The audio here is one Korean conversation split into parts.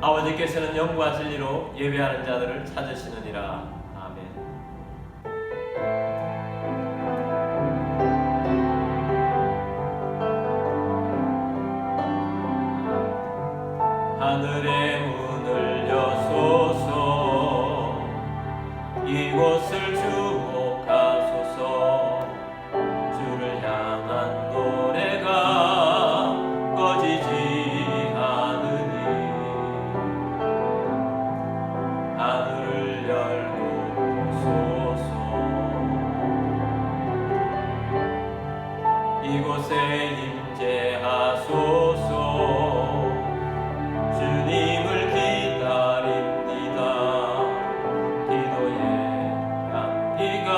아버지께서는 영과 진리로 예배하는 자들을 찾으시느니라. 아멘. 하늘의 문을 여소서, 이곳을 주목하소서. 주를 향한 노래가 꺼지지 않으니 하늘을 열고 보소서. 이곳에 임재하소서. 주님을 기다립니다. 기도의 향기가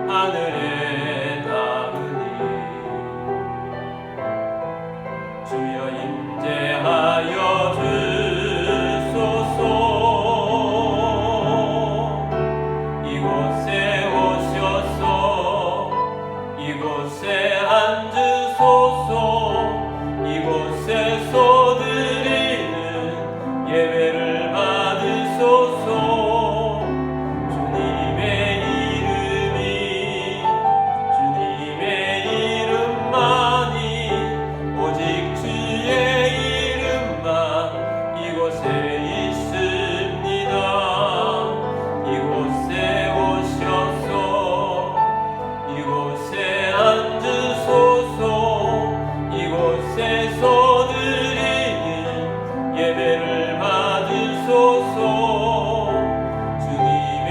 하늘에 닿으니 주여 임재하여 주소서. 이곳에 오셔서 이곳에 앉으소서. 이곳에서 드리는 예배를 받으소서. 주님의 이름만이, 오직 주의 이름만 이곳에 있습니다. 이곳에 오셔서 이곳에 앉으소서. 이곳에서 드리는 예배를 받으소서. 주님의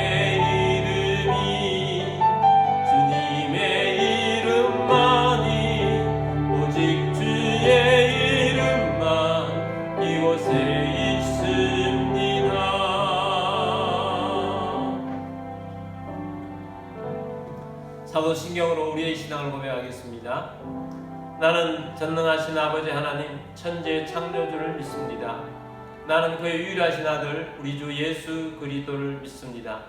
이름만이, 오직 주의 이름만 이곳에 있습니다. 사도신경으로 우리의 신앙을 고백하겠습니다. 나는 전능하신 아버지 하나님 천지의 창조주를 믿습니다. 나는 그의 유일하신 아들 우리 주 예수 그리스도를 믿습니다.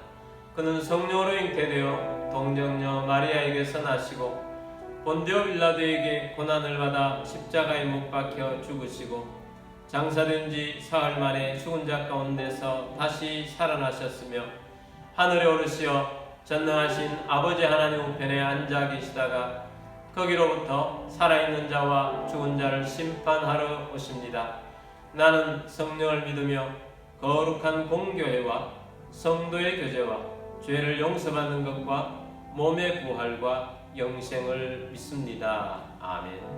그는 성령으로 잉태되어 동정녀 마리아에게서 나시고 본디오 빌라도에게 고난을 받아 십자가에 못 박혀 죽으시고 장사된 지 사흘 만에 죽은 자 가운데서 다시 살아나셨으며 하늘에 오르시어 전능하신 아버지 하나님 우편에 앉아 계시다가 거기로부터 살아있는 자와 죽은 자를 심판하러 오십니다. 나는 성령을 믿으며 거룩한 공교회와 성도의 교제와 죄를 용서받는 것과 몸의 부활과 영생을 믿습니다. 아멘.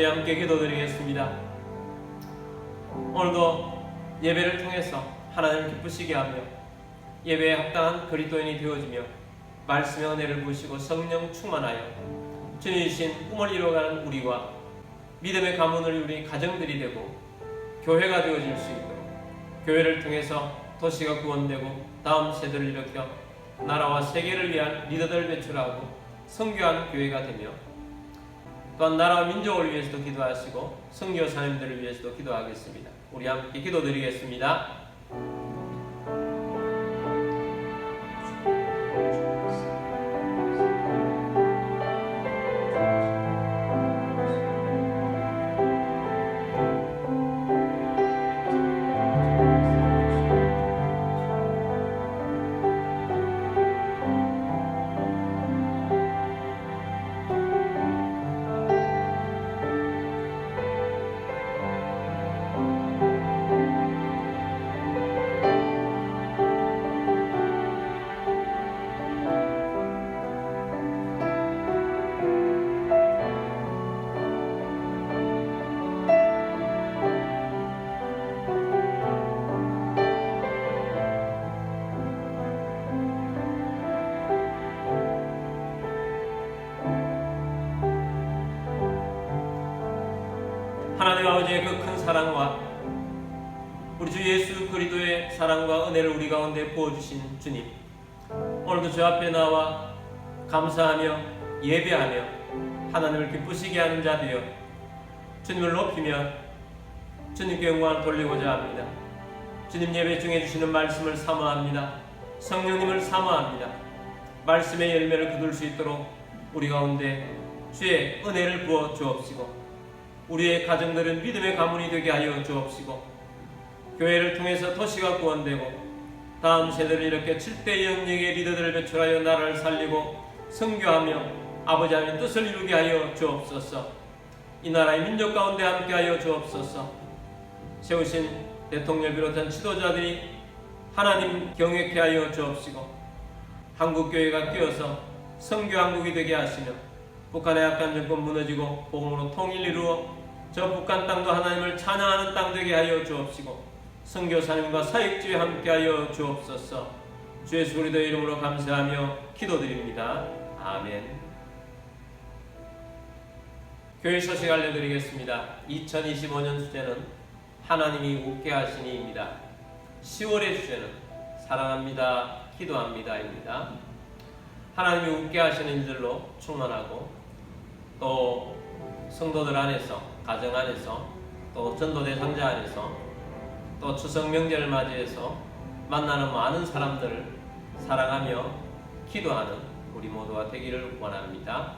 함께 기도드리겠습니다. 오늘도 예배를 통해서 하나님을 기쁘시게 하며 예배에 합당한 그리스도인이 되어지며 말씀의 은혜를 부으시고 성령 충만하여 주님이신 꿈을 이루어가는 우리와 믿음의 가문을 이루는 가정들이 되고 교회가 되어질 수 있도록 교회를 통해서 도시가 구원되고 다음 세대를 일으켜 나라와 세계를 위한 리더들을 배출하고 선교하는 교회가 되며 또한 나라와 민족을 위해서도 기도하시고 선교사님들을 위해서도 기도하겠습니다. 우리 함께 기도드리겠습니다. 하나님 아버지의 그 큰 사랑과 우리 주 예수 그리스도의 사랑과 은혜를 우리 가운데 부어주신 주님, 오늘도 주 앞에 나와 감사하며 예배하며 하나님을 기쁘시게 하는 자 되어 주님을 높이며 주님께 영광을 돌리고자 합니다. 주님 예배 중에 주시는 말씀을 사모합니다. 성령님을 사모합니다. 말씀의 열매를 거둘 수 있도록 우리 가운데 주의 은혜를 부어 주옵시고 우리의 가정들은 믿음의 가문이 되게 하여 주옵시고 교회를 통해서 도시가 구원되고 다음 세대를 이렇게 7대 영역의 리더들을 배출하여 나라를 살리고 선교하며 아버지 하나님의 뜻을 이루게 하여 주옵소서. 이 나라의 민족 가운데 함께 하여 주옵소서. 세우신 대통령을 비롯한 지도자들이 하나님 경외케 하여 주옵시고 한국교회가 끼어서 선교한국이 되게 하시며 북한의 약한 정권 무너지고 복음으로 통일 이루어 저 북한 땅도 하나님을 찬양하는 땅 되게 하여 주옵시고 선교사님과 사역지에 함께하여 주옵소서. 주 예수 그리스도의 이름으로 감사하며 기도드립니다. 아멘. 교회 소식 알려드리겠습니다. 2025년 주제는 하나님이 웃게 하시니입니다. 10월의 주제는 사랑합니다, 기도합니다입니다. 하나님이 웃게 하시는 일들로 충만하고 또 성도들 안에서 가정 안에서 또 전도 대상자 안에서 또 추석 명절을 맞이해서 만나는 많은 사람들을 사랑하며 기도하는 우리 모두가 되기를 원합니다.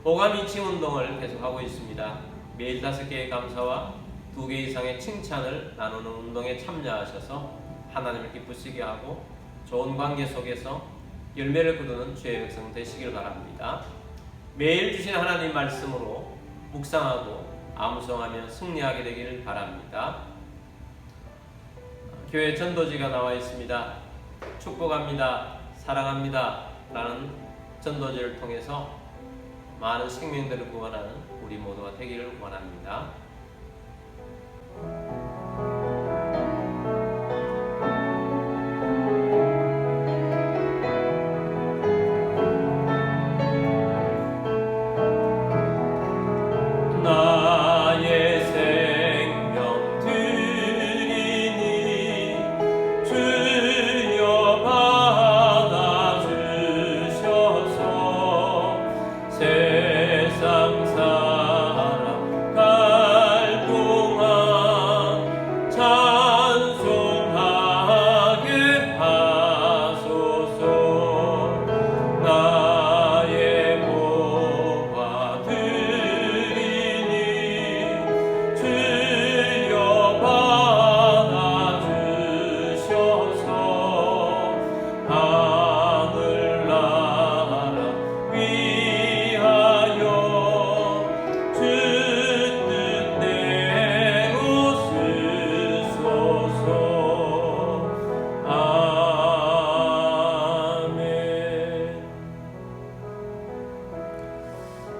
오감 이칭 운동을 계속하고 있습니다. 매일 5개의 감사와 2개 이상의 칭찬을 나누는 운동에 참여하셔서 하나님을 기쁘시게 하고 좋은 관계 속에서 열매를 거두는 주의 백성 되시길 바랍니다. 매일 주신 하나님 말씀으로 묵상하고 암송하며 승리하게 되기를 바랍니다. 교회 전도지가 나와 있습니다. 축복합니다, 사랑합니다 라는 전도지를 통해서 많은 생명들을 구원하는 우리 모두가 되기를 원합니다.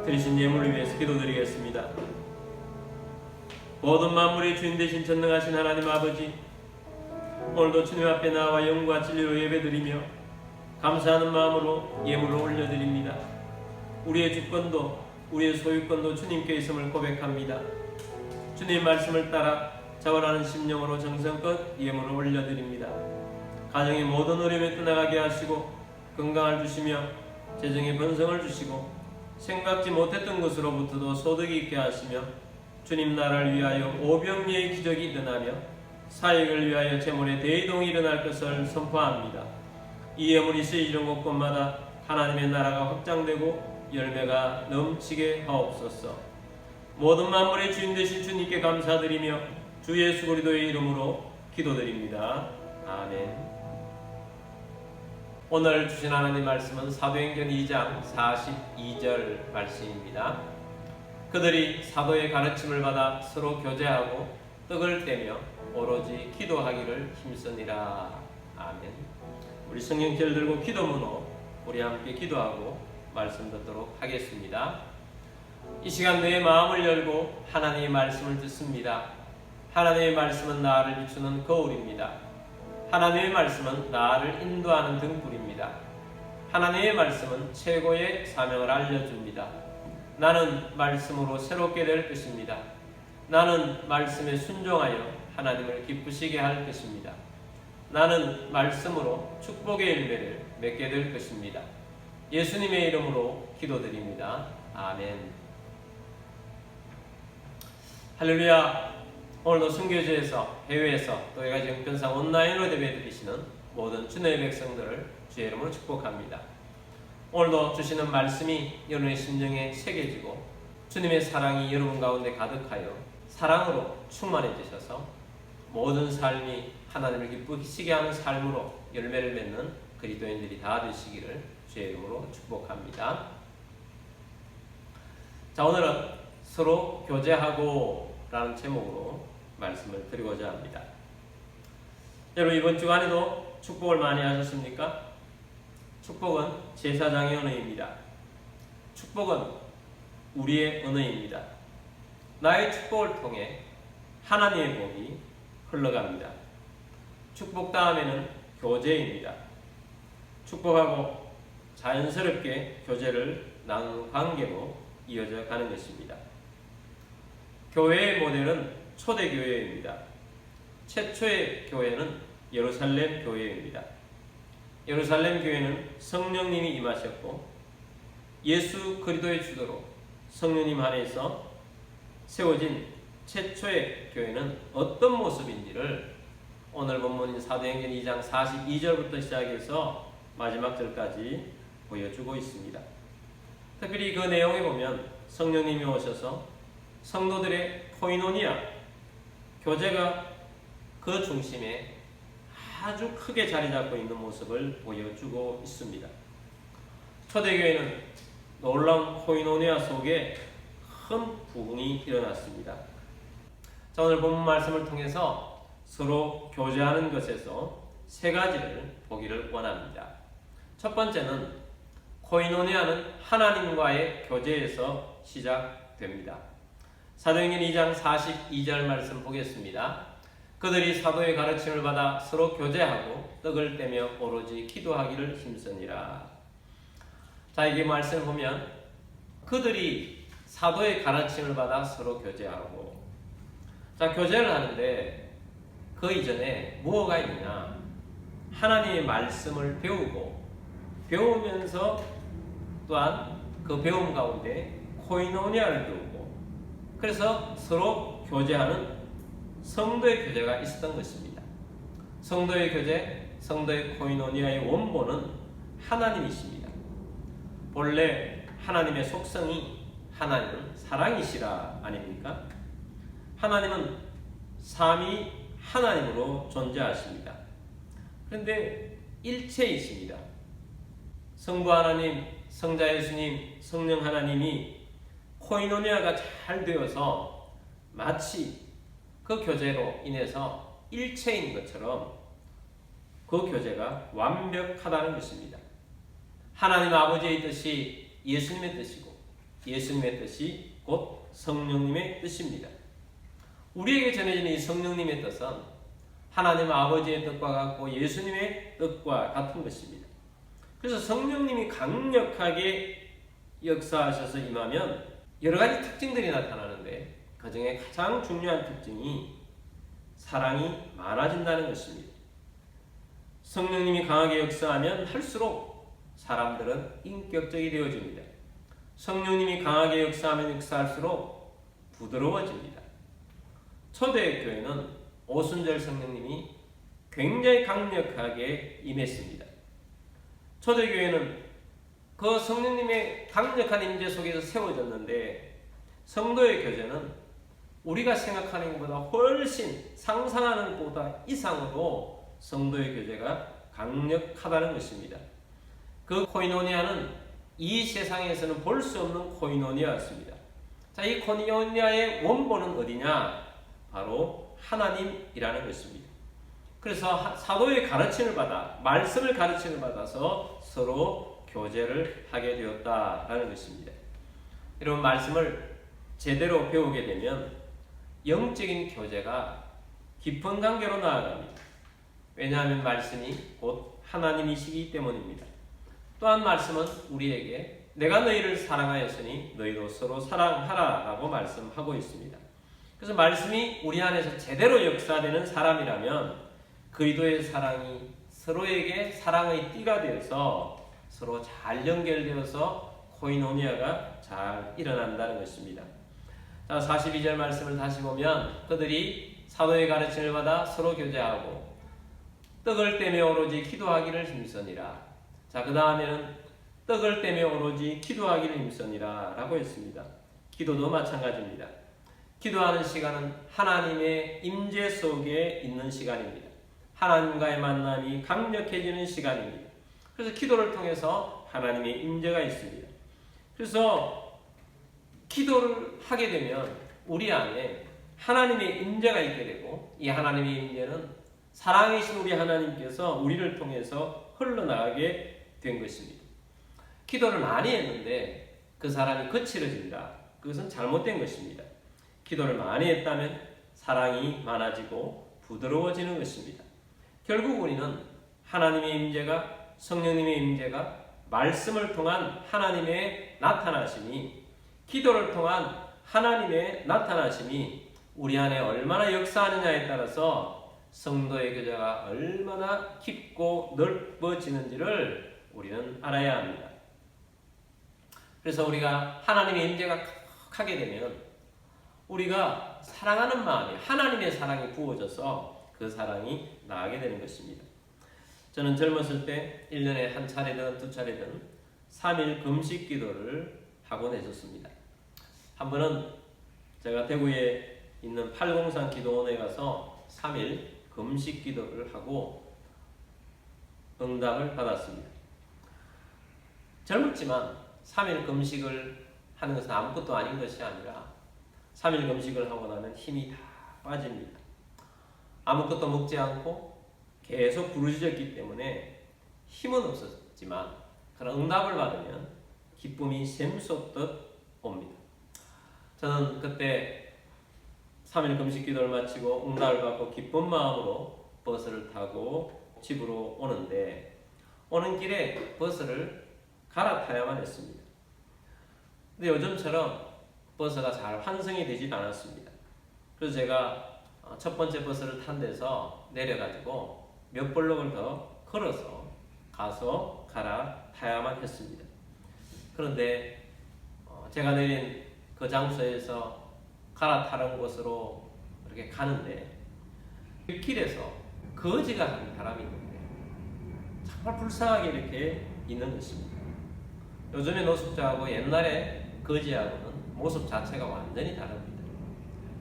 드리신 예물을 위해서 기도드리겠습니다. 모든 만물의 주인 되신 전능하신 하나님 아버지, 오늘도 주님 앞에 나와 영과 진리로 예배드리며 감사하는 마음으로 예물을 올려드립니다. 우리의 주권도 우리의 소유권도 주님께 있음을 고백합니다. 주님 말씀을 따라 자원하는 심령으로 정성껏 예물을 올려드립니다. 가정의 모든 어려움에 떠나가게 하시고 건강을 주시며 재정의 번성을 주시고 생각지 못했던 것으로부터도 소득이 있게 하시며 주님 나라를 위하여 오병이의 기적이 일어나며 사역을 위하여 재물의 대이동이 일어날 것을 선포합니다. 이 예물이 쓰이는 곳곳마다 하나님의 나라가 확장되고 열매가 넘치게 하옵소서. 모든 만물의 주인 되신 주님께 감사드리며 주 예수 그리스도의 이름으로 기도드립니다. 아멘. 오늘 주신 하나님 말씀은 사도행전 2장 42절 말씀입니다. 그들이 사도의 가르침을 받아 서로 교제하고 떡을 떼며 오로지 기도하기를 힘쓰니라. 아멘. 우리 성경절 들고 기도문으로 우리 함께 기도하고 말씀 듣도록 하겠습니다. 이 시간 내 마음을 열고 하나님의 말씀을 듣습니다. 하나님의 말씀은 나를 비추는 거울입니다. 하나님의 말씀은 나를 인도하는 등불입니다. 하나님의 말씀은 최고의 사명을 알려줍니다. 나는 말씀으로 새롭게 될 것입니다. 나는 말씀에 순종하여 하나님을 기쁘시게 할 것입니다. 나는 말씀으로 축복의 열매를 맺게 될 것입니다. 예수님의 이름으로 기도드립니다. 아멘. 할렐루야. 오늘도 선교지에서 해외에서 또 여가지 형편상 온라인으로 예배드리시는 모든 주님의 백성들을 주의 이름으로 축복합니다. 오늘도 주시는 말씀이 여러분의 심령에 새겨지고 주님의 사랑이 여러분 가운데 가득하여 사랑으로 충만해지셔서 모든 삶이 하나님을 기쁘시게 하는 삶으로 열매를 맺는 그리스도인들이 다 되시기를 주의 이름으로 축복합니다. 자, 오늘은 서로 교제하고 라는 제목으로 말씀을 드리고자 합니다. 여러분, 이번 주간에도 축복을 많이 하셨습니까? 축복은 제사장의 언어입니다. 축복은 우리의 언어입니다. 나의 축복을 통해 하나님의 복이 흘러갑니다. 축복 다음에는 교제입니다. 축복하고 자연스럽게 교제를 나누는 관계로 이어져 가는 것입니다. 교회의 모델은 초대교회입니다. 최초의 교회는 예루살렘 교회입니다. 예루살렘 교회는 성령님이 임하셨고 예수 그리스도의 주도로 성령님 안에서 세워진 최초의 교회는 어떤 모습인지를 오늘 본문인 사도행전 2장 42절부터 시작해서 마지막 절까지 보여주고 있습니다. 특별히 그 내용에 보면 성령님이 오셔서 성도들의 코이노니아, 교제가 그 중심에 아주 크게 자리 잡고 있는 모습을 보여주고 있습니다. 초대교회는 놀라운 코이노니아 속에 큰 부흥이 일어났습니다. 자, 오늘 본문 말씀을 통해서 서로 교제하는 것에서 세 가지를 보기를 원합니다. 첫 번째는 코이노니아는 하나님과의 교제에서 시작됩니다. 사도행전 2장 42절 말씀 보겠습니다. 그들이 사도의 가르침을 받아 서로 교제하고 떡을 떼며 오로지 기도하기를 힘쓰니라. 자, 이게 말씀을 보면 그들이 사도의 가르침을 받아 서로 교제하고, 자, 교제를 하는데 그 이전에 무엇가 있느냐? 하나님의 말씀을 배우면서 또한 그 배움 가운데 코이노니아를 배우고, 그래서 서로 교제하는 성도의 교제가 있었던 것입니다. 성도의 교제, 성도의 코이노니아의 원본은 하나님이십니다. 본래 하나님의 속성이 하나님은 사랑이시라 아닙니까? 하나님은 삼위 하나님으로 존재하십니다. 그런데 일체이십니다. 성부 하나님, 성자 예수님, 성령 하나님이 코이노니아가 잘 되어서 마치 그 교제로 인해서 일체인 것처럼 그 교제가 완벽하다는 것입니다. 하나님 아버지의 뜻이 예수님의 뜻이고 예수님의 뜻이 곧 성령님의 뜻입니다. 우리에게 전해지는 이 성령님의 뜻은 하나님 아버지의 뜻과 같고 예수님의 뜻과 같은 것입니다. 그래서 성령님이 강력하게 역사하셔서 임하면 여러 가지 특징들이 나타나는데 그 중에 가장 중요한 특징이 사랑이 많아진다는 것입니다. 성령님이 강하게 역사하면 할수록 사람들은 인격적이 되어집니다. 성령님이 강하게 역사하면 역사할수록 부드러워집니다. 초대교회는 오순절 성령님이 굉장히 강력하게 임했습니다. 초대교회는 그 성령님의 강력한 임재 속에서 세워졌는데 성도의 교제는 우리가 생각하는 것보다 훨씬 상상하는 것보다 이상으로 성도의 교제가 강력하다는 것입니다. 그 코이노니아는 이 세상에서는 볼 수 없는 코이노니아였습니다. 자, 이 코이노니아의 원본은 어디냐? 바로 하나님이라는 것입니다. 그래서 사도의 가르침을 받아 말씀을 가르침을 받아서 서로 교제를 하게 되었다라는 것입니다. 이런 말씀을 제대로 배우게 되면 영적인 교제가 깊은 관계로 나아갑니다. 왜냐하면 말씀이 곧 하나님이시기 때문입니다. 또한 말씀은 우리에게 내가 너희를 사랑하였으니 너희도 서로 사랑하라 라고 말씀하고 있습니다. 그래서 말씀이 우리 안에서 제대로 역사되는 사람이라면 그리스도의 사랑이 서로에게 사랑의 띠가 되어서 서로 잘 연결되어서 코이노니아가 잘 일어난다는 것입니다. 자, 42절 말씀을 다시 보면 그들이 사도의 가르침을 받아 서로 교제하고 떡을 떼며 오로지 기도하기를 힘쓰니라. 자, 그 다음에는 떡을 떼며 오로지 기도하기를 힘쓰니라 라고 했습니다. 기도도 마찬가지입니다. 기도하는 시간은 하나님의 임재 속에 있는 시간입니다. 하나님과의 만남이 강력해지는 시간입니다. 그래서 기도를 통해서 하나님의 임재가 있습니다. 그래서 기도를 하게 되면 우리 안에 하나님의 임재가 있게 되고 이 하나님의 임재는 사랑이신 우리 하나님께서 우리를 통해서 흘러나가게 된 것입니다. 기도를 많이 했는데 그 사람이 거칠어진다. 그것은 잘못된 것입니다. 기도를 많이 했다면 사랑이 많아지고 부드러워지는 것입니다. 결국 우리는 하나님의 임재가 성령님의 임재가 말씀을 통한 하나님의 나타나심이 기도를 통한 하나님의 나타나심이 우리 안에 얼마나 역사하느냐에 따라서 성도의 교제가 얼마나 깊고 넓어지는지를 우리는 알아야 합니다. 그래서 우리가 하나님의 임재가 하게 되면 우리가 사랑하는 마음이 하나님의 사랑이 부어져서 그 사랑이 나가게 되는 것입니다. 저는 젊었을 때 1년에 한 차례든 두 차례든 3일 금식 기도를 하곤 했었습니다. 한 번은 제가 대구에 있는 803 기도원에 가서 3일 금식 기도를 하고 응답을 받았습니다. 젊었지만 3일 금식을 하는 것은 아무것도 아닌 것이 아니라 3일 금식을 하고 나면 힘이 다 빠집니다. 아무것도 먹지 않고 계속 부르짖었기 때문에 힘은 없었지만 그런 응답을 받으면 기쁨이 샘솟듯 옵니다. 저는 그때 3일 금식 기도를 마치고 응답을 받고 기쁜 마음으로 버스를 타고 집으로 오는데 오는 길에 버스를 갈아타야만 했습니다. 근데 요즘처럼 버스가 잘 환승이 되지도 않았습니다. 그래서 제가 첫 번째 버스를 탄 데서 내려가지고 몇 블록을 더 걸어서 가서 갈아타야만 했습니다. 그런데 제가 내린 그 장소에서 갈아타는 곳으로 이렇게 가는데 그 길에서 거지가 한 사람이 있는데 정말 불쌍하게 이렇게 있는 것입니다. 요즘의 노숙자하고 옛날에 거지하고는 모습 자체가 완전히 다릅니다.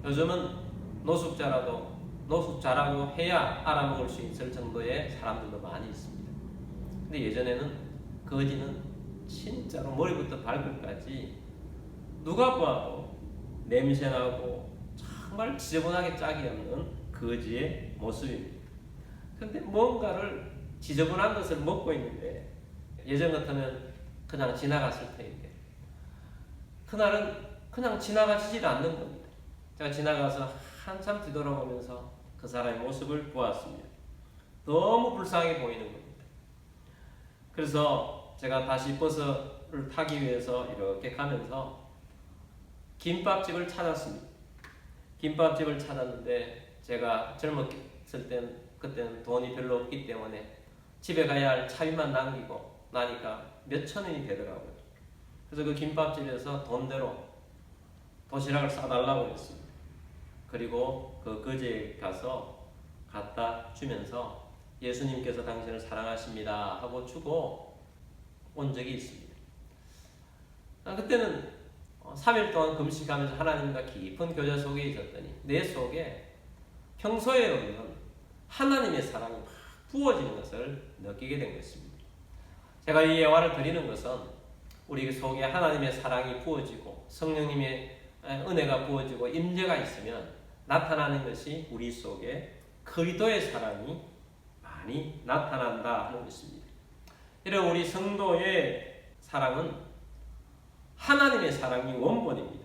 요즘은 노숙자라고 해야 알아먹을 수 있을 정도의 사람들도 많이 있습니다. 근데 예전에는 거지는 진짜로 머리부터 발끝까지 누가 봐도 냄새나고 정말 지저분하게 짝이 없는 거지의 모습입니다. 근데 뭔가를 지저분한 것을 먹고 있는데 예전 같으면 그냥 지나갔을 텐데 그날은 그냥 지나가지질 않는 겁니다. 제가 지나가서 한참 뒤돌아보면서 그 그 사람의 모습을 보았습니다. 너무 불쌍해 보이는 겁니다. 그래서 제가 다시 버스를 타기 위해서 이렇게 가면서 김밥집을 찾았습니다. 김밥집을 찾았는데 제가 젊었을 땐 그때는 돈이 별로 없기 때문에 집에 가야 할 차비만 남기고 나니까 몇천 원이 되더라고요. 그래서 그 김밥집에서 돈대로 도시락을 싸달라고 했습니다. 그리고 그 거제에 가서 갖다 주면서 예수님께서 당신을 사랑하십니다 하고 주고 온 적이 있습니다. 그때는 3일 동안 금식하면서 하나님과 깊은 교제 속에 있었더니 내 속에 평소에 없는 하나님의 사랑이 막 부어지는 것을 느끼게 된 것입니다. 제가 이 예화를 드리는 것은 우리 속에 하나님의 사랑이 부어지고 성령님의 은혜가 부어지고 임재가 있으면 나타나는 것이 우리 속에 그리스도의 사랑이 많이 나타난다 하는 것입니다. 이런 우리 성도의 사랑은 하나님의 사랑이 원본입니다.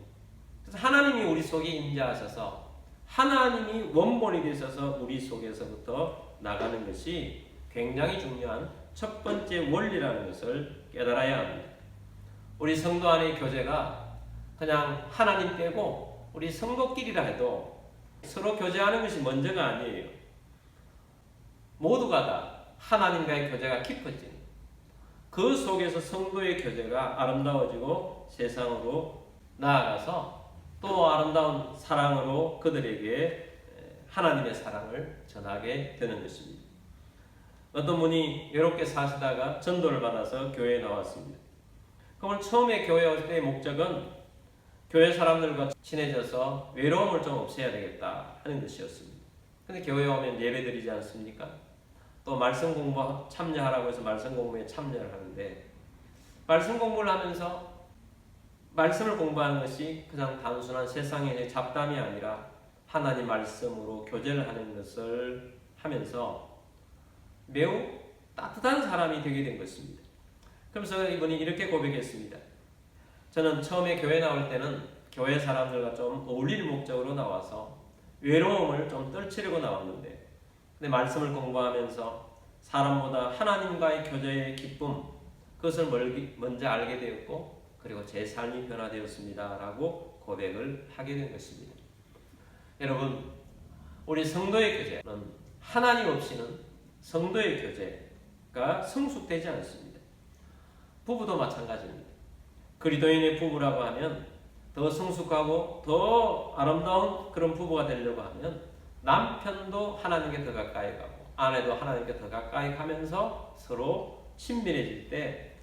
그래서 하나님이 우리 속에 임재하셔서 하나님이 원본이 되셔서 우리 속에서부터 나가는 것이 굉장히 중요한 첫 번째 원리라는 것을 깨달아야 합니다. 우리 성도 안의 교제가 그냥 하나님 빼고 우리 성도끼리라 해도 서로 교제하는 것이 먼저가 아니에요. 모두가 다 하나님과의 교제가 깊어지는 그 속에서 성도의 교제가 아름다워지고 세상으로 나아가서 또 아름다운 사랑으로 그들에게 하나님의 사랑을 전하게 되는 것입니다. 어떤 분이 외롭게 사시다가 전도를 받아서 교회에 나왔습니다. 그러면 처음에 교회에 올 때의 목적은 교회 사람들과 친해져서 외로움을 좀 없애야 되겠다 하는 것이었습니다. 근데 교회에 오면 예배 드리지 않습니까? 또 말씀 공부 참여하라고 해서 말씀 공부에 참여를 하는데 말씀 공부를 하면서 말씀을 공부하는 것이 그냥 단순한 세상의 잡담이 아니라 하나님 말씀으로 교제를 하는 것을 하면서 매우 따뜻한 사람이 되게 된 것입니다. 그러면서 이분이 이렇게 고백했습니다. 저는 처음에 교회 나올 때는 교회 사람들과 좀 어울릴 목적으로 나와서 외로움을 좀 떨치려고 나왔는데 근데 말씀을 공부하면서 사람보다 하나님과의 교제의 기쁨 그것을 먼저 알게 되었고 그리고 제 삶이 변화되었습니다 라고 고백을 하게 된 것입니다. 여러분 우리 성도의 교제는 하나님 없이는 성도의 교제가 성숙되지 않습니다. 부부도 마찬가지입니다. 그리스도인의 부부라고 하면 더 성숙하고 더 아름다운 그런 부부가 되려고 하면 남편도 하나님께 더 가까이 가고 아내도 하나님께 더 가까이 가면서 서로 친밀해질 때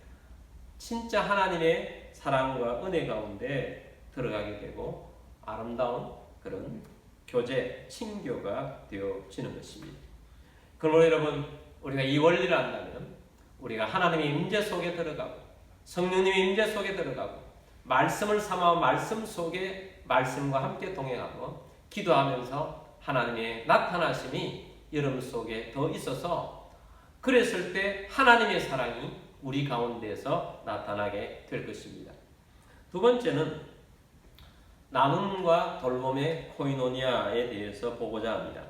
진짜 하나님의 사랑과 은혜 가운데 들어가게 되고 아름다운 그런 교제, 친교가 되어지는 것입니다. 그러므로 여러분 우리가 이 원리를 안다면 우리가 하나님의 임재 속에 들어가고 성령님의 임재 속에 들어가고 말씀을 삼아 말씀 속에 말씀과 함께 동행하고 기도하면서 하나님의 나타나심이 여러분 속에 더 있어서 그랬을 때 하나님의 사랑이 우리 가운데에서 나타나게 될 것입니다. 두 번째는 나눔과 돌봄의 코이노니아에 대해서 보고자 합니다.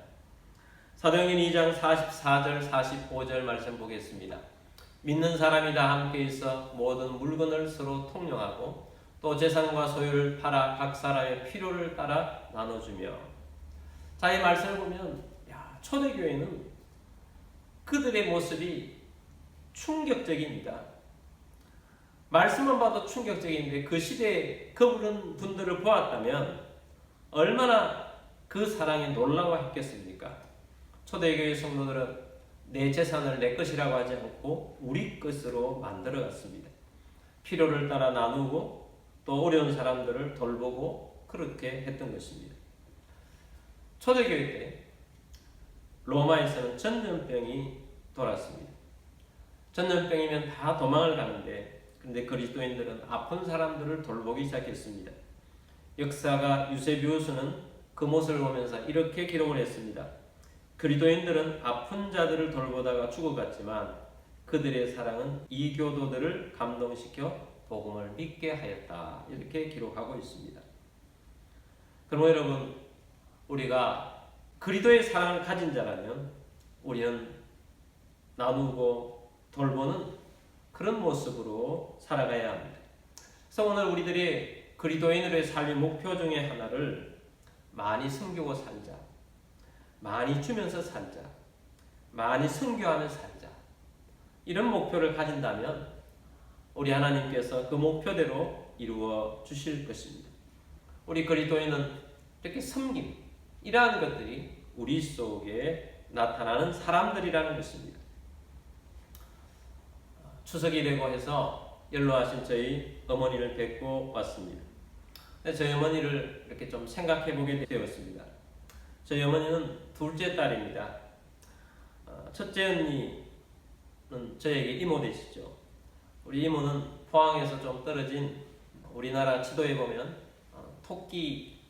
사도행전 2장 44절 45절 말씀 보겠습니다. 믿는 사람이 다 함께 있어 모든 물건을 서로 통용하고 또 재산과 소유를 팔아 각 사람의 필요를 따라 나눠주며 자, 이 말씀을 보면 초대교회는 그들의 모습이 충격적입니다. 말씀만 봐도 충격적인데 그 시대에 그런 분들을 보았다면 얼마나 그 사랑에 놀라워했겠습니까? 초대교회 성도들은 내 재산을 내 것이라고 하지 않고 우리 것으로 만들어갔습니다. 필요를 따라 나누고 또 어려운 사람들을 돌보고 그렇게 했던 것입니다. 초대교회 때 로마에서는 전염병이 돌았습니다. 전염병이면 다 도망을 가는데 그런데 그리스도인들은 아픈 사람들을 돌보기 시작했습니다. 역사가 유세비우스는 그 모습을 보면서 이렇게 기록을 했습니다. 그리스도인들은 아픈 자들을 돌보다가 죽어갔지만 그들의 사랑은 이교도들을 감동시켜 복음을 믿게 하였다. 이렇게 기록하고 있습니다. 그럼 여러분 우리가 그리스도의 사랑을 가진 자라면 우리는 나누고 돌보는 그런 모습으로 살아가야 합니다. 그래서 오늘 우리들이 그리스도인으로의 삶의 목표 중에 하나를 많이 섬기고 살자, 많이 주면서 살자, 많이 선교하며 살자, 이런 목표를 가진다면 우리 하나님께서 그 목표대로 이루어 주실 것입니다. 우리 그리스도인은 이렇게 섬김, 이러한 것들이 우리 속에 나타나는 사람들이라는 것입니다. 추석이 되고 해서 연로하신 저희 어머니를 뵙고 왔습니다. 저희 어머니를 이렇게 좀 생각해 보게 되었습니다. 저희 어머니는 둘째 딸입니다. 첫째 언니는 저에게 이모 되시죠. 우리 이모는 포항에서 좀 떨어진 우리나라 지도에 보면 토끼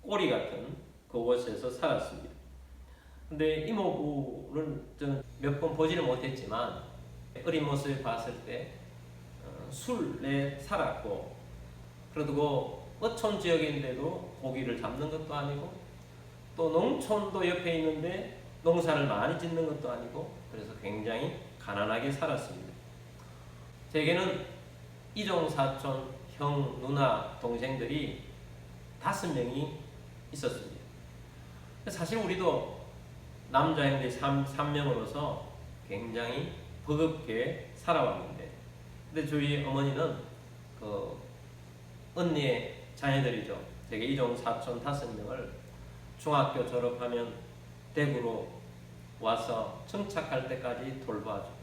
꼬리 같은 그곳에서 살았습니다. 근데 이모부를 저는 몇 번 보지를 못했지만 어린 모습을 봤을 때 술에 살았고, 그리고 어촌 지역인데도 고기를 잡는 것도 아니고 또 농촌도 옆에 있는데 농사를 많이 짓는 것도 아니고, 그래서 굉장히 가난하게 살았습니다. 제게는 이종 사촌, 형, 누나, 동생들이 5명이 있었습니다. 사실 우리도 남자 형제 3명으로서 굉장히 버겁게 살아왔는데, 근데 저희 어머니는 그 언니의 자녀들이죠. 제게 이종 사촌 5명을 중학교 졸업하면 대구로 와서 정착할 때까지 돌봐주고,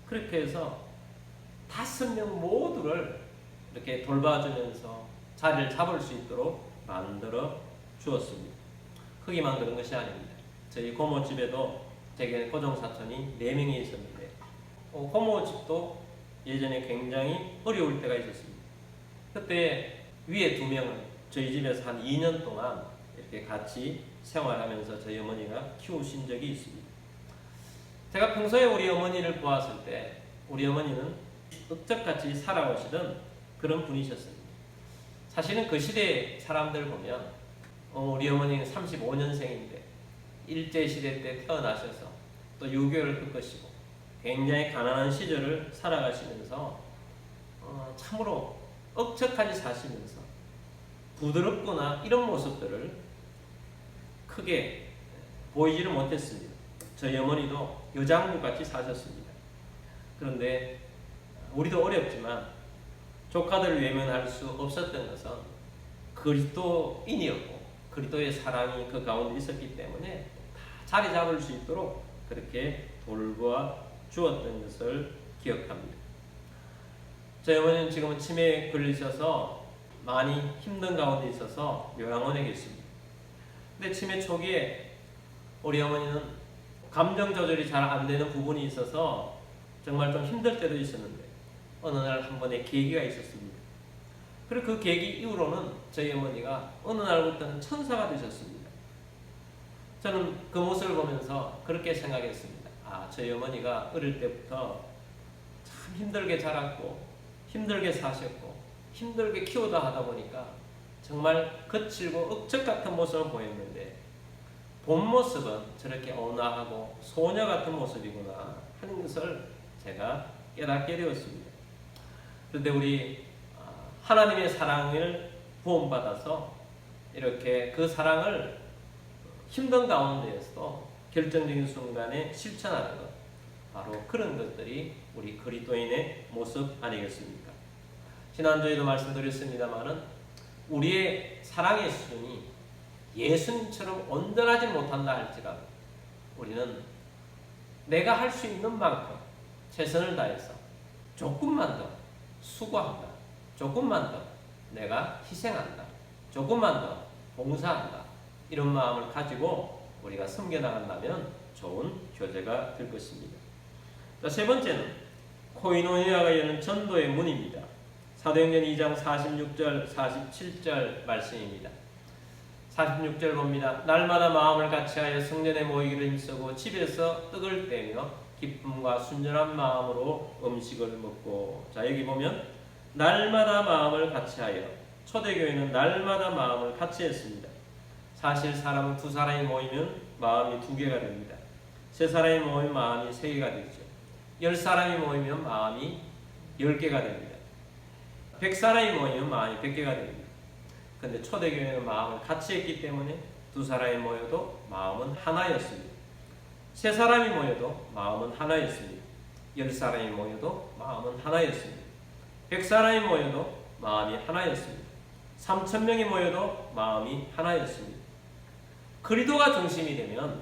그렇게 해서 5명 모두를 이렇게 돌봐주면서 자리를 잡을 수 있도록 만들어 주었습니다. 크기만 그런 것이 아닙니다. 저희 고모집에도 제게 고종사촌이 4명이 있었는데, 고모집도 예전에 굉장히 어려울 때가 있었습니다. 그때 위에 2명을 저희 집에서 한 2년 동안 이렇게 같이 생활하면서 저희 어머니가 키우신 적이 있습니다. 제가 평소에 우리 어머니를 보았을 때 우리 어머니는 억적같이 살아오시던 그런 분이셨습니다. 사실은 그 시대 사람들 보면 우리 어머니는 35년생인데 일제시대 때 태어나셔서 또 유교를 겪으시고 굉장히 가난한 시절을 살아가시면서 참으로 억척하게 사시면서 부드럽거나 이런 모습들을 크게 보이지를 못했습니다. 저희 어머니도 여장부같이 사셨습니다. 그런데 우리도 어렵지만 조카들을 외면할 수 없었던 것은 그리스도인이었고 그리스도의 사랑이 그 가운데 있었기 때문에 다 자리 잡을 수 있도록 그렇게 돌보아 주었던 것을 기억합니다. 저희 어머니는 지금은 치매에 걸리셔서 많이 힘든 가운데 있어서 요양원에 계십니다. 근데 치매 초기에 우리 어머니는 감정 조절이 잘 안 되는 부분이 있어서 정말 좀 힘들 때도 있었는데 어느 날 한 번의 계기가 있었습니다. 그리고 그 계기 이후로는 저희 어머니가 어느 날부터는 천사가 되셨습니다. 저는 그 모습을 보면서 그렇게 생각했습니다. 저희 어머니가 어릴 때부터 참 힘들게 자랐고 힘들게 사셨고 힘들게 키우다 하다 보니까 정말 거칠고 억척 같은 모습을 보였는데 본 모습은 저렇게 온화하고 소녀 같은 모습이구나 하는 것을 제가 깨닫게 되었습니다. 그런데 우리 하나님의 사랑을 구원받아서 이렇게 그 사랑을 힘든 가운데에서도 결정적인 순간에 실천하는 것, 바로 그런 것들이 우리 그리스도인의 모습 아니겠습니까? 지난주에도 말씀드렸습니다마는 우리의 사랑의 수준이 예수님처럼 온전하지 못한다 할지라도 우리는 내가 할 수 있는 만큼 최선을 다해서 조금만 더 수고한다, 조금만 더 내가 희생한다, 조금만 더 봉사한다, 이런 마음을 가지고 우리가 섬겨나간다면 좋은 교제가 될 것입니다. 자, 세 번째는 코이노니아가 여는 전도의 문입니다. 사도행전 2장 46절 47절 말씀입니다. 46절 봅니다. 날마다 마음을 같이하여 성전에 모이기를 힘쓰고 집에서 떡을 떼며 기쁨과 순전한 마음으로 음식을 먹고. 자, 여기 보면 날마다 마음을 같이하여, 초대교회는 날마다 마음을 같이 했습니다. 사실 사람은 두 사람이 모이면 마음이 두 개가 됩니다. 세 사람이 모이면 마음이 세 개가 되죠. 10사람이 모이면 마음이 10개가 됩니다. 100사람이 모이면 마음이 100개가 됩니다. 그런데 초대교회는 마음을 같이 했기 때문에 두 사람이 모여도 마음은 하나였습니다. 세 사람이 모여도 마음은 하나였습니다. 10사람이 모여도 마음은 하나였습니다. 100사람이 모여도 마음이 하나였습니다. 3,000명이 모여도 마음이 하나였습니다. 그리스도가 중심이 되면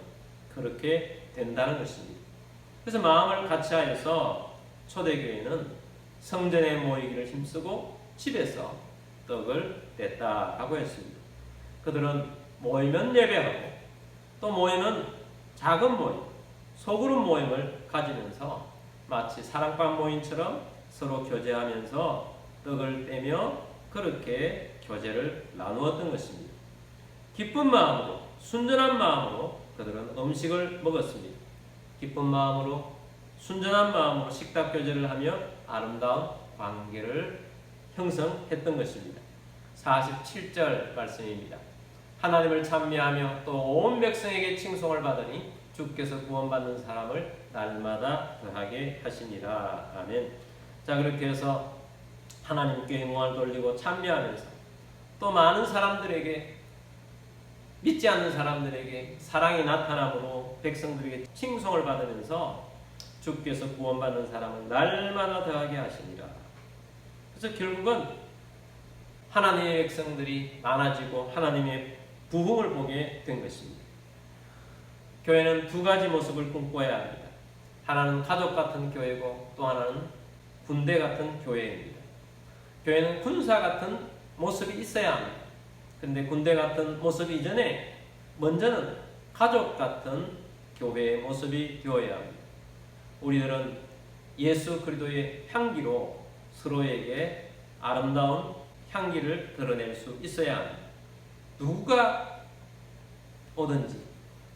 그렇게 된다는 것입니다. 그래서 마음을 같이 하여서 초대교회는 성전에 모이기를 힘쓰고 집에서 떡을 뗐다라고 했습니다. 그들은 모이면 예배하고 또 모이면 작은 모임, 소그룹 모임을 가지면서 마치 사랑방 모임처럼 서로 교제하면서 떡을 떼며 그렇게 교제를 나누었던 것입니다. 기쁜 마음으로, 순전한 마음으로 그들은 음식을 먹었습니다. 기쁜 마음으로, 순전한 마음으로 식탁 교제를 하며 아름다운 관계를 형성했던 것입니다. 47절 말씀입니다. 하나님을 찬미하며 또 온 백성에게 칭송을 받으니 주께서 구원받는 사람을 날마다 더하게 하시니라. 아멘. 자, 그렇게 해서 하나님께 영광을 돌리고 찬미하면서 또 많은 사람들에게, 믿지 않는 사람들에게 사랑이 나타남으로 백성들에게 칭송을 받으면서 주께서 구원받는 사람을 날마다 더하게 하시니라. 그래서 결국은 하나님의 백성들이 많아지고 하나님의 부흥을 보게 된 것입니다. 교회는 두 가지 모습을 꿈꿔야 합니다. 하나는 가족 같은 교회고 또 하나는 군대 같은 교회입니다. 교회는 군사 같은 모습이 있어야 합니다. 근데 군대 같은 모습 이전에 먼저는 가족 같은 교회의 모습이 되어야 합니다. 우리들은 예수 그리스도의 향기로 서로에게 아름다운 향기를 드러낼 수 있어야 합니다. 누구가 오든지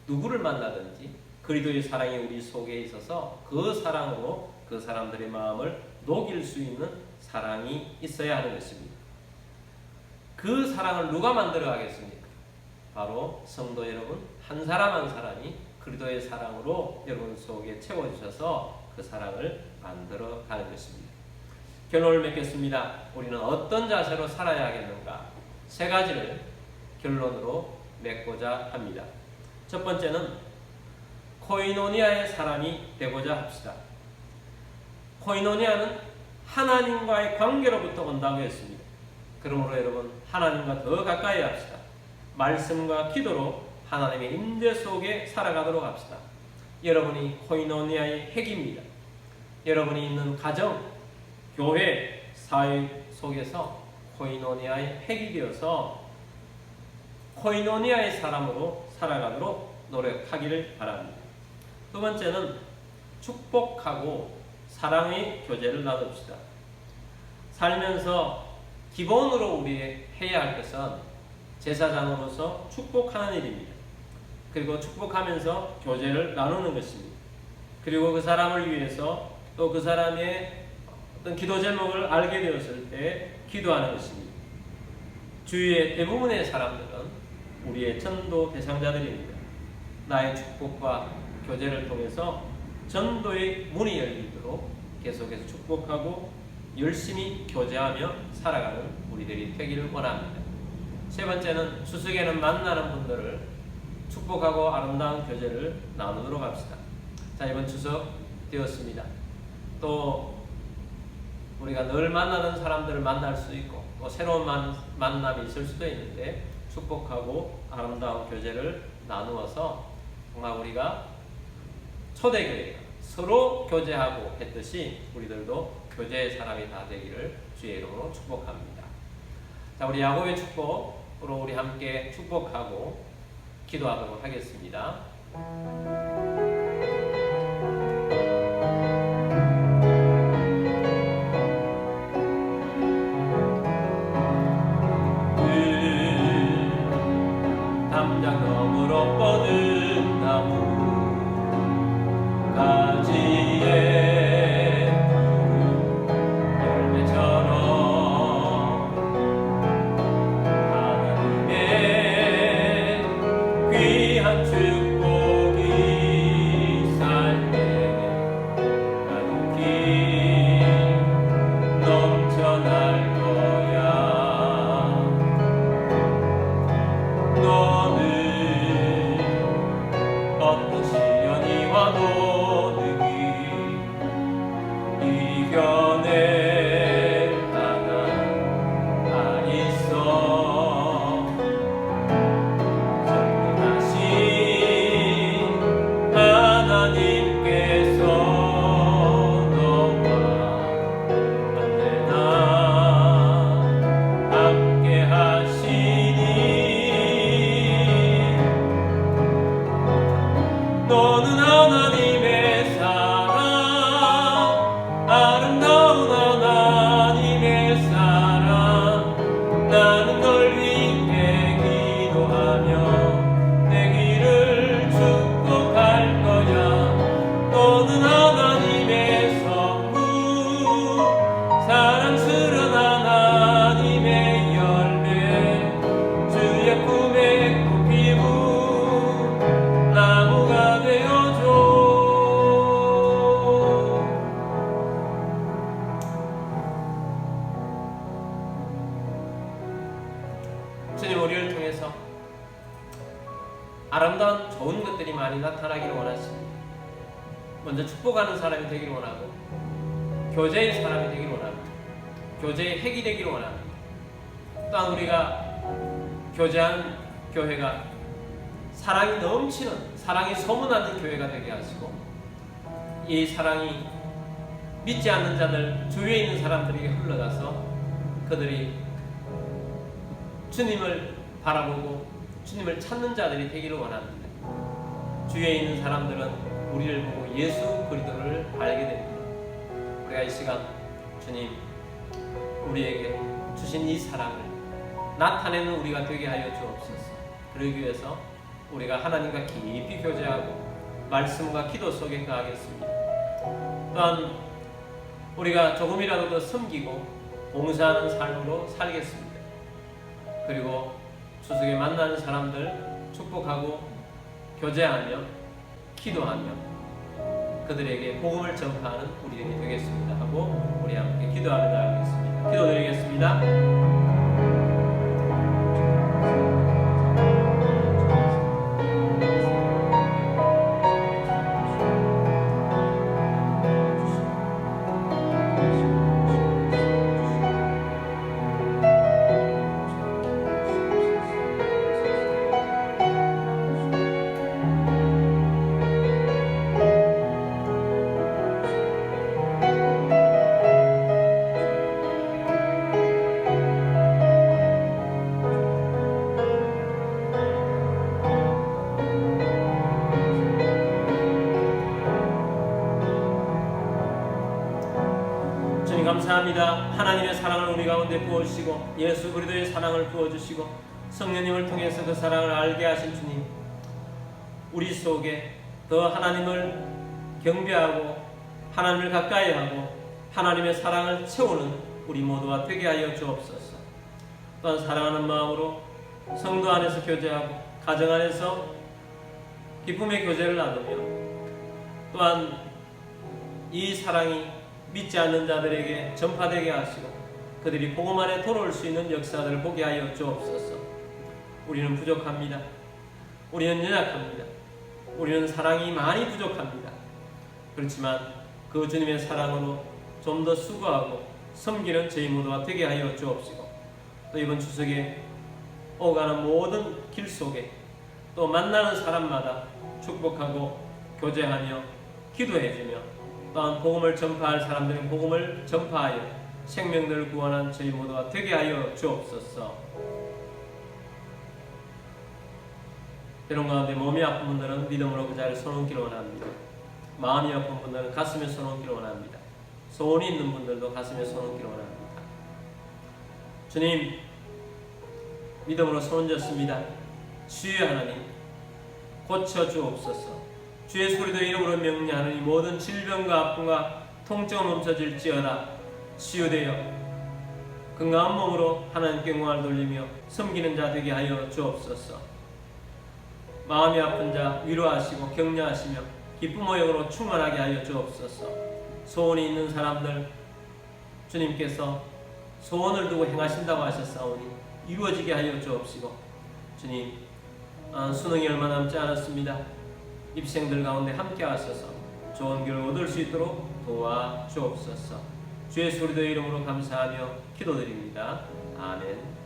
누구를 만나든지 그리스도의 사랑이 우리 속에 있어서 그 사랑으로 그 사람들의 마음을 녹일 수 있는 사랑이 있어야 하는 것입니다. 그 사랑을 누가 만들어 가겠습니까? 바로 성도 여러분 한 사람 한 사람이 그리스도의 사랑으로 여러분 속에 채워주셔서 그 사랑을 만들어 가는 것입니다. 결론을 맺겠습니다. 우리는 어떤 자세로 살아야 하겠는가? 세 가지를 결론으로 맺고자 합니다. 첫 번째는 코이노니아의 사람이 되고자 합시다. 코이노니아는 하나님과의 관계로부터 온다고 했습니다. 그러므로 여러분 하나님과 더 가까이 합시다. 말씀과 기도로 하나님의 임재 속에 살아가도록 합시다. 여러분이 코이노니아의 핵입니다. 여러분이 있는 가정, 교회, 사회 속에서 코이노니아의 핵이 되어서 코이노니아의 사람으로 살아가도록 노력하기를 바랍니다. 두 번째는 축복하고 사랑의 교제를 나눕시다. 살면서 기본으로 우리 해야 할 것은 제사장으로서 축복하는 일입니다. 그리고 축복하면서 교제를 나누는 것입니다. 그리고 그 사람을 위해서 또 그 사람의 어떤 기도 제목을 알게 되었을 때 기도하는 것입니다. 주위의 대부분의 사람들은 우리의 전도 대상자들입니다. 나의 축복과 교제를 통해서 전도의 문이 열리도록 계속해서 축복하고 열심히 교제하며 살아가는 우리들이 되기를 원합니다. 세 번째는 추석에는 만나는 분들을 축복하고 아름다운 교제를 나누도록 합시다. 자, 이번 추석 되었습니다. 또 우리가 늘 만나는 사람들을 만날 수 있고 또 새로운 만남이 있을 수도 있는데 축복하고 아름다운 교제를 나누어서 정말 우리가 초대교회가 서로 교제하고 했듯이 우리들도 교제의 사람이 다 되기를 주의 이름으로 축복합니다. 자, 우리 야곱의 축복으로 우리 함께 축복하고 기도하도록 하겠습니다. 담장 너머로 뻗은 나무 가지에 열매처럼 하나님의 너는 어떤 시련이 와도 능히 이겨낼 만한 나 있어. 전능하신 하나님께서 너와 언제나 함께 하시니 너는 하나님의 사랑, 아름다운 하나님의 사랑. 나는 널 위해 기도하며 내 길을 축복할 거야. 너는 하나님의 선물, 사랑스런 하나님의 열매, 주의 꿈에 꽃피운 나무가 되어줘. 주님, 우리를 통해서 아름다운 좋은 것들이 많이 나타나기를 원하십니다. 먼저 축복하는 사람이 되기를 원하고, 교제의 사람이 되기를 원합니다. 교제의 핵이 되기를 원합니다. 또한 우리가 교제하는 교회가 사랑이 넘치는, 사랑이 소문나는 교회가 되게 하시고, 이 사랑이 믿지 않는 자들, 주위에 있는 사람들에게 흘러가서 그들이 주님을 바라보고 주님을 찾는 자들이 되기를 원합니다. 주위에 있는 사람들은 우리를 보고 예수 그리스도를 알게 됩니다. 우리가 이 시간 주님, 우리에게 주신 이 사랑을 나타내는 우리가 되게 하여 주옵소서. 그러기 위해서 우리가 하나님과 깊이 교제하고 말씀과 기도 속에 거하겠습니다. 또한 우리가 조금이라도 더 섬기고 봉사하는 삶으로 살겠습니다. 그리고 추석에 만나는 사람들 축복하고 교제하며 기도하며 그들에게 복음을 전파하는 우리들이 되겠습니다 하고 우리 함께 기도하며 나가겠습니다. 기도드리겠습니다. 감사합니다. 하나님의 사랑을 우리 가운데 부어주시고 예수 그리스도의 사랑을 부어주시고 성령님을 통해서 그 사랑을 알게 하신 주님, 우리 속에 더 하나님을 경배하고 하나님을 가까이 하고 하나님의 사랑을 채우는 우리 모두가 되게 하여 주옵소서. 또한 사랑하는 마음으로 성도 안에서 교제하고 가정 안에서 기쁨의 교제를 나누며 또한 이 사랑이 믿지 않는 자들에게 전파되게 하시고 그들이 복음 안에 돌아올 수 있는 역사들을 보게 하여 주옵소서. 우리는 부족합니다. 우리는 연약합니다. 우리는 사랑이 많이 부족합니다. 그렇지만 그 주님의 사랑으로 좀 더 수고하고 섬기는 저희 모두가 되게 하여 주옵시고 또 이번 추석에 오가는 모든 길 속에 또 만나는 사람마다 축복하고 교제하며 기도해주며 또한 복음을 전파할 사람들은 복음을 전파하여 생명들을 구원한 저희 모두가 되게 하여 주옵소서. 여러분 가운데 몸이 아픈 분들은 믿음으로 그 자리를 손얹기를 원합니다. 마음이 아픈 분들은 가슴에 손얹기를 원합니다. 소원이 있는 분들도 가슴에 손얹기를 원합니다. 주님, 믿음으로 손얹었습니다. 주여 하나님, 고쳐주옵소서. 주 예수 그리스도 이름으로 명령하는 이 모든 질병과 아픔과 통증은 멈춰질지어다. 치유되어 건강한 몸으로 하나님께 영광을 돌리며 섬기는 자 되게 하여 주옵소서. 마음이 아픈 자 위로하시고 격려하시며 기쁨의 영으로 충만하게 하여 주옵소서. 소원이 있는 사람들 주님께서 소원을 두고 행하신다고 하셨사오니 이루어지게 하여 주옵시고 주님, 수능이 얼마 남지 않았습니다. 입생들 가운데 함께 하셔서 좋은 결과 얻을 수 있도록 도와주옵소서. 주 예수 그리스도의 이름으로 감사하며 기도드립니다. 아멘.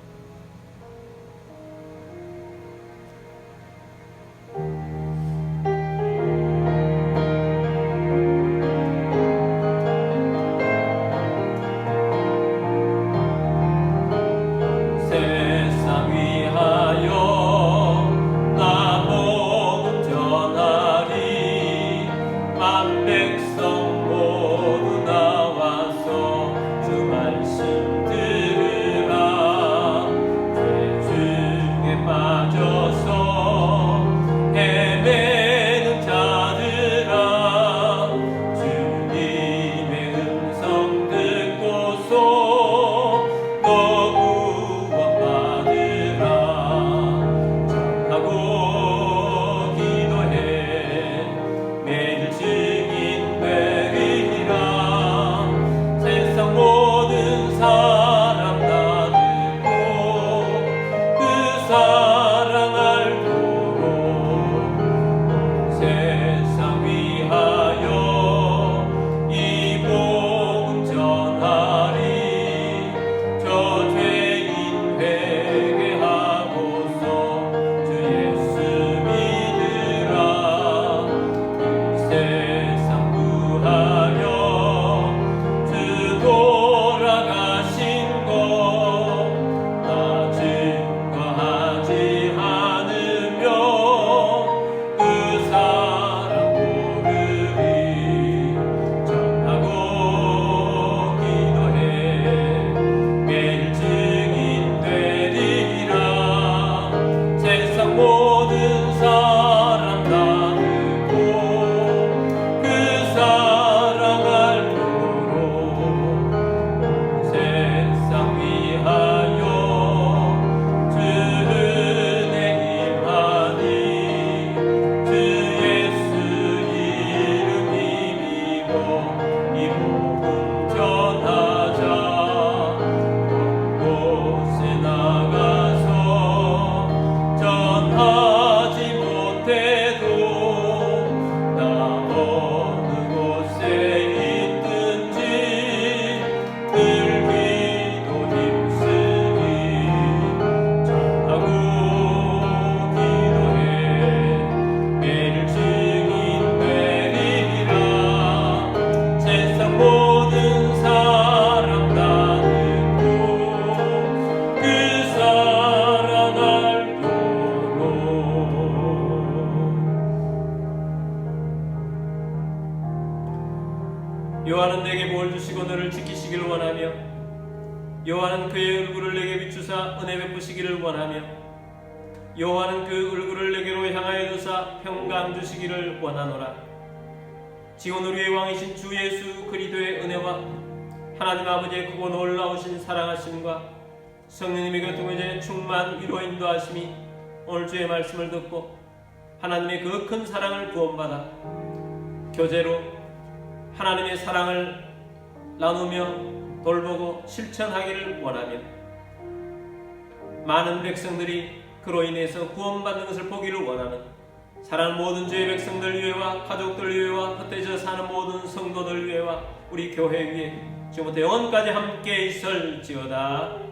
여호와는 내게 복을 주시고 너를 지키시기를 원하며 여호와는 그의 얼굴을 내게 비추사 은혜 베푸시기를 원하며 여호와는 그 얼굴을 내게로 향하여 두사 평강 주시기를 원하노라. 지온 우리의 왕이신 주 예수 그리스도의 은혜와 하나님 아버지의 크고 놀라우신 사랑하심과 성령님의 교통의 충만 위로 인도하심이 오늘 주의 말씀을 듣고 하나님의 그 큰 사랑을 구원받아 교제로 하나님의 사랑을 나누며 돌보고 실천하기를 원하며 많은 백성들이 그로 인해서 구원받는 것을 보기를 원하는 사랑하는 모든 주의 백성들 위해와 가족들 위해와 흩어져 사는 모든 성도들 위해와 우리 교회 위에 지금부터 영원까지 함께 있을지어다.